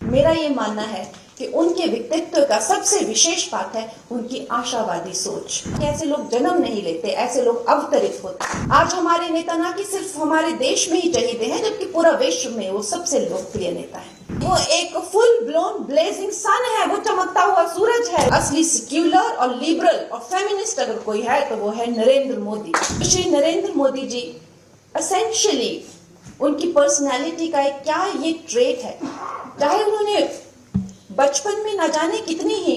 मेरा ये मानना है कि उनके व्यक्तित्व का सबसे विशेष बात है उनकी आशावादी सोच। ऐसे लोग जन्म नहीं लेते, ऐसे लोग अवतरित होते। आज हमारे नेता ना कि सिर्फ हमारे देश में ही चहेते हैं, जबकि पूरा विश्व में वो सबसे लोकप्रिय नेता है। वो एक फुल ब्लोन ब्लेजिंग सन है, वो चमकता हुआ सूरज है। असली सेक्युलर और लिबरल और फेमिनिस्ट अगर कोई है तो वो है नरेंद्र मोदी। श्री नरेंद्र मोदी जी एसेंशियली उनकी पर्सनैलिटी का एक क्या ये ट्रेट है, चाहे उन्होंने बचपन में न जाने कितनी ही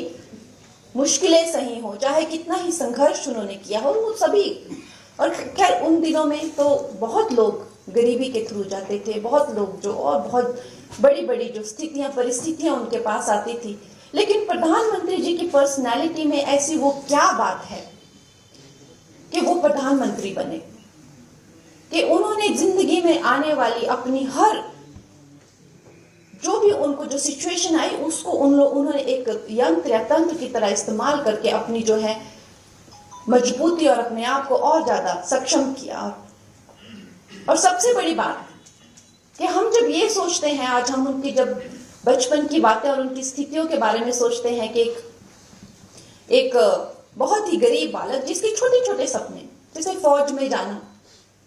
मुश्किलें सही हो, चाहे कितना ही संघर्ष उन्होंने किया हो, वो सभी। और खैर उन दिनों में तो बहुत लोग गरीबी के थ्रू जाते थे, बहुत लोग जो और बहुत बड़ी बड़ी जो स्थितियां परिस्थितियां उनके पास आती थी, लेकिन प्रधानमंत्री जी की पर्सनैलिटी में ऐसी वो क्या बात है कि वो प्रधानमंत्री बने, कि उन्होंने जिंदगी में आने वाली अपनी हर जो भी उनको जो सिचुएशन आई उसको उन्होंने एक यंत्र या तंत्र की तरह इस्तेमाल करके अपनी जो है मजबूती और अपने आप को और ज्यादा सक्षम किया। और सबसे बड़ी बात कि हम जब ये सोचते हैं, आज हम उनकी जब बचपन की बातें और उनकी स्थितियों के बारे में सोचते हैं कि एक बहुत ही गरीब बालक जिसके छोटे छोटे सपने, जैसे फौज में जाना,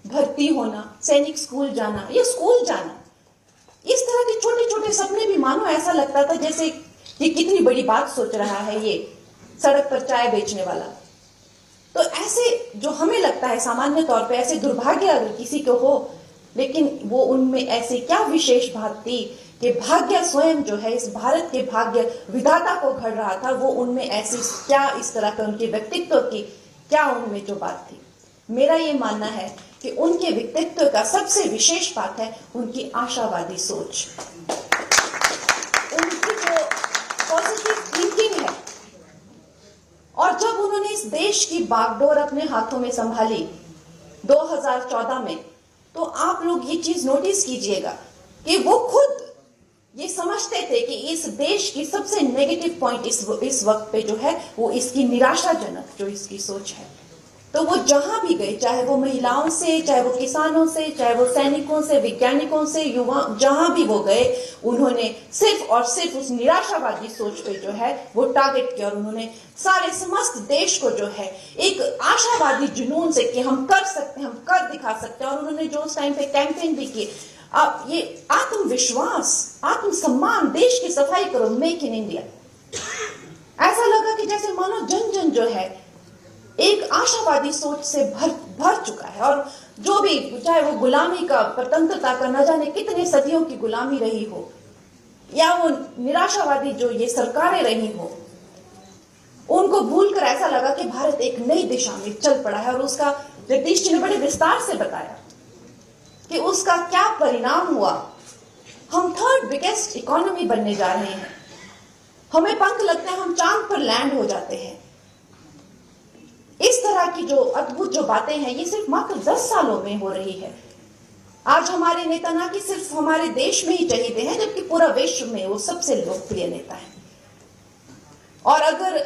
भर्ती होना, सैनिक स्कूल जाना या स्कूल जाना, इस तरह के छोटे छोटे सपने भी मानो ऐसा लगता था जैसे ये कितनी बड़ी बात सोच रहा है ये सड़क पर चाय बेचने वाला। तो ऐसे जो हमें लगता है सामान्य तौर पे ऐसे दुर्भाग्य अगर किसी को हो, लेकिन वो उनमें ऐसी क्या विशेष बात थी कि भाग्य स्वयं जो है इस भारत के भाग्य विधाता को घड़ रहा था, वो उनमें ऐसी क्या इस तरह का उनके व्यक्तित्व की क्या उनमें जो बात थी। मेरा ये मानना है कि उनके व्यक्तित्व का सबसे विशेष बात है उनकी आशावादी सोच, उनकी जो पॉजिटिव थिंकिंग है। और जब उन्होंने इस देश की बागडोर अपने हाथों में संभाली 2014 में, तो आप लोग ये चीज नोटिस कीजिएगा कि वो खुद ये समझते थे कि इस देश की सबसे नेगेटिव पॉइंट इस वक्त पे जो है वो इसकी निराशाजनक जो इसकी सोच है। तो वो जहां भी गए, चाहे वो महिलाओं से, चाहे वो किसानों से, चाहे वो सैनिकों से, वैज्ञानिकों से, युवा, जहां भी वो गए, उन्होंने सिर्फ और सिर्फ उस निराशावादी सोच पे जो है वो टारगेट किया। और उन्होंने सारे समस्त देश को जो है एक आशावादी जुनून से कि हम कर सकते हैं, हम कर दिखा सकते हैं। और उन्होंने जो उस टाइम पे कैंपेन भी की, अब ये आत्मविश्वास, आत्मसम्मान, देश की सफाई करो, मेक इन इंडिया, ऐसा लगा कि जैसे मानो जन जन जो है एक आशावादी सोच से भर चुका है। और जो भी, चाहे वो गुलामी का, स्वतंत्रता का न जाने कितने सदियों की गुलामी रही हो, या वो निराशावादी जो ये सरकारें रही हो, उनको भूलकर ऐसा लगा कि भारत एक नई दिशा में चल पड़ा है। और उसका जगदीश जी ने बड़े विस्तार से बताया कि उसका क्या परिणाम हुआ। हम थर्ड बिगेस्ट इकोनॉमी बनने जा रहे हैं, हमें पंख लगते हैं, हम चांद पर लैंड हो जाते हैं। इस तरह की जो अद्भुत जो बातें हैं ये सिर्फ मात्र 10 सालों में हो रही है। आज हमारे नेता ना कि सिर्फ हमारे देश में ही चहेते हैं, जबकि पूरा विश्व में वो सबसे लोकप्रिय नेता है। और अगर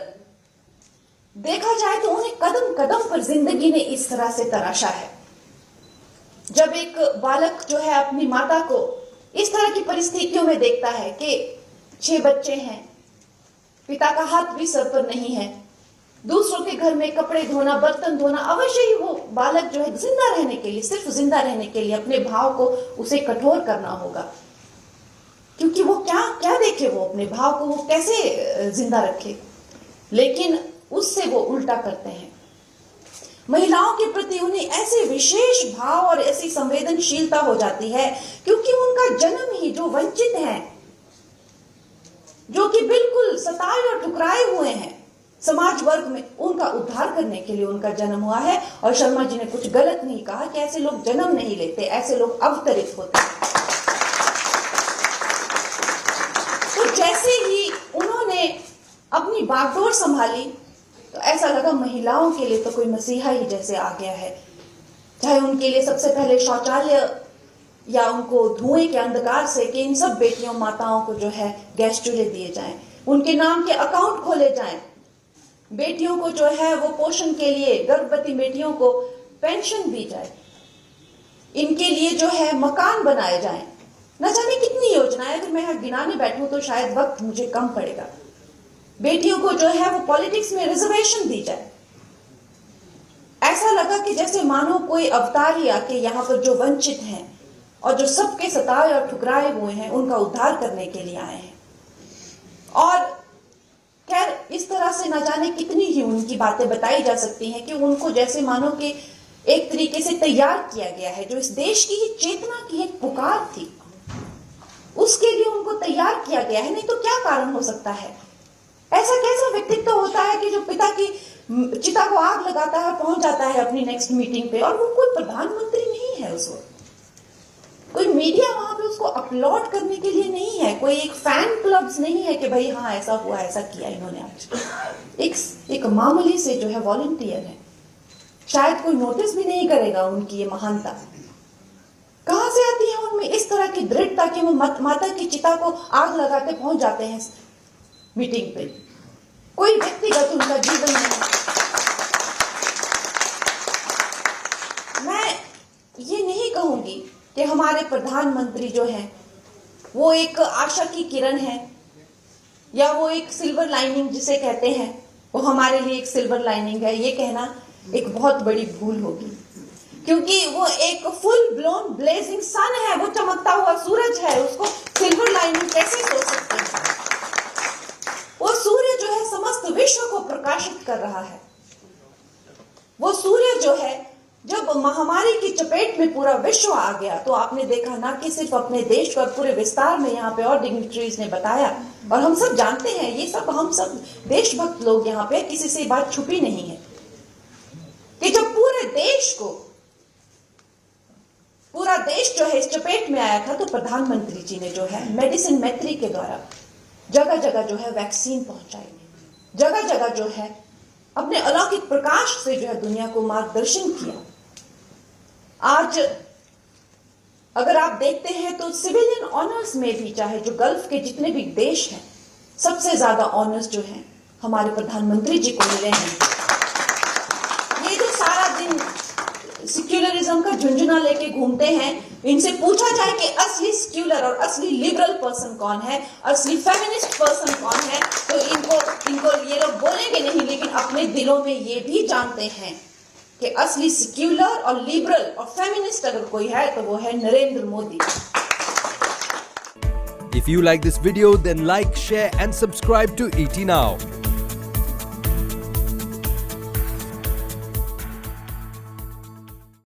देखा जाए तो उन्हें कदम कदम पर जिंदगी ने इस तरह से तराशा है। जब एक बालक जो है अपनी माता को इस तरह की परिस्थितियों में देखता है कि 6 बच्चे हैं, पिता का हाथ भी सर पर नहीं है, दूसरों के घर में कपड़े धोना, बर्तन धोना, अवश्य ही वो बालक जो है जिंदा रहने के लिए, सिर्फ जिंदा रहने के लिए अपने भाव को उसे कठोर करना होगा। क्योंकि वो क्या देखे, वो अपने भाव को वो कैसे जिंदा रखे। लेकिन उससे वो उल्टा करते हैं। महिलाओं के प्रति उन्हें ऐसे विशेष भाव और ऐसी संवेदनशीलता हो जाती है क्योंकि उनका जन्म ही जो वंचित हैं, जो कि बिल्कुल सताए और ठुकराए हुए हैं समाज वर्ग में, उनका उद्धार करने के लिए उनका जन्म हुआ है। और शर्मा जी ने कुछ गलत नहीं कहा कि ऐसे लोग जन्म नहीं लेते, ऐसे लोग अवतरित होते हैं। तो जैसे ही उन्होंने अपनी बागडोर संभाली तो ऐसा लगा महिलाओं के लिए तो कोई मसीहा ही जैसे आ गया है। चाहे उनके लिए सबसे पहले शौचालय या उनको धुएं के अंधकार से कि इन सब बेटियों माताओं को जो है गैस चूल्हे दिए जाएं, उनके नाम के अकाउंट खोले जाएं, बेटियों को जो है वो पोषण के लिए, गर्भवती बेटियों को पेंशन दी जाए, इनके लिए जो है मकान बनाए जाएं, न जाने कितनी योजनाएं, अगर मैं यहाँ गिनाने बैठूं तो शायद वक्त मुझे कम पड़ेगा। बेटियों को जो है वो पॉलिटिक्स में रिजर्वेशन दी जाए। ऐसा लगा कि जैसे मानो कोई अवतार ही आके यहाँ पर जो वंचित हैं और जो सबके सताए और ठुकराए हुए हैं उनका उद्धार करने के लिए आए हैं। और खैर इस तरह से न जाने कितनी ही उनकी बातें बताई जा सकती हैं कि उनको जैसे मानो कि एक तरीके से तैयार किया गया है, जो इस देश की ही चेतना की एक पुकार थी उसके लिए उनको तैयार किया गया है। नहीं तो क्या कारण हो सकता है? ऐसा कैसा व्यक्तित्व होता है कि जो पिता की चिता को आग लगाता है और पहुंच जाता है अपनी नेक्स्ट मीटिंग पे, और वो कोई प्रधानमंत्री नहीं है उस वक्त, कोई मीडिया वहां पे उसको अपलोड करने के लिए नहीं है, कोई एक फैन क्लब्स नहीं है कि भाई हाँ ऐसा हुआ, ऐसा किया इन्होंने आज। एक मामूली से जो है वॉलंटियर है, शायद कोई नोटिस भी नहीं करेगा उनकी ये महानता। कहां से आती है उनमें इस तरह की दृढ़ता कि वो माता की चिता को आग लगाते पहुंच जाते हैं मीटिंग पे? कोई व्यक्तिगत उनका जीवन नहीं। मैं ये नहीं कहूंगी कि हमारे प्रधानमंत्री जो हैं वो एक आशा की किरण है या वो एक सिल्वर लाइनिंग जिसे कहते हैं वो हमारे लिए एक सिल्वर लाइनिंग है। ये कहना एक बहुत बड़ी भूल होगी, क्योंकि वो एक फुल ब्लोन ब्लेजिंग सन है, वो चमकता हुआ सूरज है, उसको सिल्वर लाइनिंग कैसे सोच सकते हैं? वो सूर्य जो है समस्त विश्व को प्रकाशित कर रहा है। वो सूर्य जो है जब महामारी की चपेट में पूरा विश्व आ गया तो आपने देखा ना कि सिर्फ अपने देश पर पूरे विस्तार में यहाँ पे और डिग्निटरीज ने बताया, और हम सब जानते हैं, ये सब हम सब देशभक्त लोग यहाँ पे, किसी से बात छुपी नहीं है कि जब पूरे देश जो है इस चपेट में आया था तो प्रधानमंत्री जी ने जो है मेडिसिन मैत्री के द्वारा जगह जगह जो है वैक्सीन पहुंचाई, जगह जगह जो है अपने अलौकिक प्रकाश से जो है दुनिया को मार्गदर्शन किया। आज अगर आप देखते हैं तो सिविलियन ऑनर्स में भी, चाहे जो गल्फ के जितने भी देश हैं, सबसे ज्यादा ऑनर्स जो हैं हमारे प्रधानमंत्री जी को मिले हैं। ये जो सारा दिन सेक्युलरिज्म का झुंझुना लेके घूमते हैं, इनसे पूछा जाए कि असली सेक्युलर और असली लिबरल पर्सन कौन है, असली फेमिनिस्ट पर्सन कौन है, तो इनको ये लोग बोलेंगे नहीं, लेकिन अपने दिलों में ये भी जानते हैं कि असली सेक्युलर और लिबरल और फेमिनिस्ट अगर कोई है तो वो है Narendra Modi. If you like this video, then like, share and subscribe to ET Now.